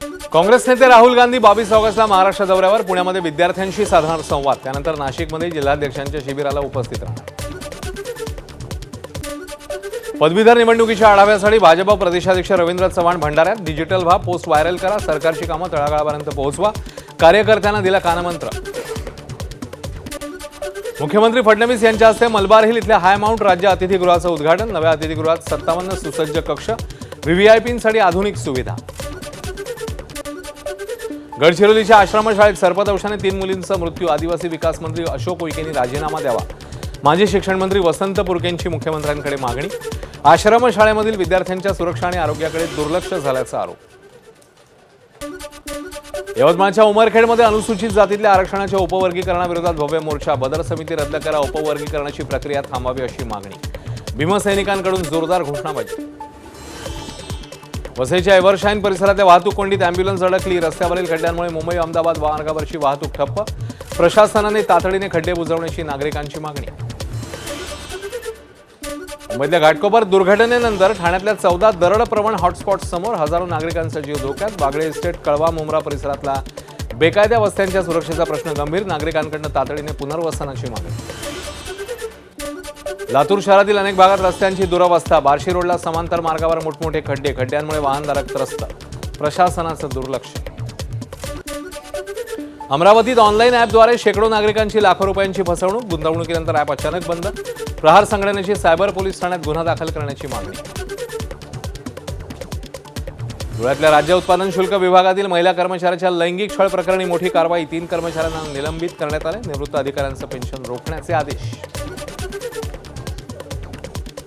काँग्रेस नेते राहुल गांधी 22 ऑगस्टला महाराष्ट्र दौऱ्यावर पुण्यामध्ये विद्यार्थ्यांशी साधणार संवाद। त्यानंतर नाशिकमध्ये जिल्हाध्यक्षांच्या शिबिराला उपस्थित राहणार। पदवीधर निवडणुकीच्या आढाव्यासाठी भाजप प्रदेशाध्यक्ष रवींद्र चव्हाण भंडाऱ्यात। डिजिटल व्हा, पोस्ट व्हायरल करा, सरकारची कामं तळागाळापर्यंत पोहोचवा, कार्यकर्त्यांना दिला कानमंत्र। मुख्यमंत्री फडणवीस यांच्या हस्ते मलबार हिल इथल्या हाय माउंट राज्य अतिथीगृहाचं उद्घाटन। नव्या अतिथीगृहात 57 सुसज्ज कक्ष, व्हीव्हीआयपींसाठी आधुनिक सुविधा। गडचिरोलीच्या आश्रमशाळेत सर्पदंशाने 3 मुलींचा मृत्यू। आदिवासी विकास मंत्री अशोक उईकेंनी राजीनामा द्यावा। माजी शिक्षण मंत्री वसंत पुरकेंची मुख्यमंत्र्यांकडे मागणी। आश्रमशाळेमधील विद्यार्थ्यांच्या सुरक्षा आणि आरोग्याकडे दुर्लक्ष झाल्याचा आरोप। यवतमाळच्या उमरखेडमध्ये अनुसूचित जातीतल्या आरक्षणाच्या उपवर्गीकरणाविरोधात भव्य मोर्चा। बदर समिती रद्द करा, उपवर्गीकरणाची प्रक्रिया थांबावी अशी मागणी। भीमसैनिकांकडून जोरदार घोषणाबाजी। वसईच्या एव्हरशाईन परिसरातल्या वाहतूक कोंडीत अँब्युलन्स अडकली। रस्त्यावरील खड्ड्यांमुळे मुंबई अहमदाबाद मार्गावरची वाहतूक ठप्प। प्रशासनाने तातडीने खड्डे बुजवण्याची नागरिकांची मागणी। मुंबईतल्या घाटकोपर दुर्घटनेनंतर ठाण्यातल्या 14 दरडप्रवण हॉटस्पॉट समोर हजारो नागरिकांचा जीव धोक्यात। बागळे इस्टेट, कळवा, मुंब्रा परिसरातला बेकायदा वस्त्यांच्या सुरक्षेचा प्रश्न गंभीर। नागरिकांकडून तातडीने पुनर्वसनाची मागणी। लातूर शहरातील अनेक भागात रस्त्यांची दुरवस्था। बार्शी रोडला समांतर मार्गावर मोठमोठे खड्डे, खड्ड्यांमुळे वाहनधारक त्रस्त। प्रशासनाचं दुर्लक्ष। अमरावतीत ऑनलाईन ॲपद्वारे शेकडो नागरिकांची लाखो रुपयांची फसवणूक। गुंतवणुकीनंतर ॲप अचानक बंद। प्रहार संघटनेची सायबर पोलीस ठाण्यात गुन्हा दाखल करण्याची मागणी। धुळ्यातल्या राज्य उत्पादन शुल्क विभागातील महिला कर्मचाऱ्याच्या लैंगिक छळ प्रकरणी मोठी कारवाई। 3 कर्मचाऱ्यांना निलंबित करण्यात आले। निवृत्त अधिकाऱ्यांचं पेन्शन रोखण्याचे आदेश।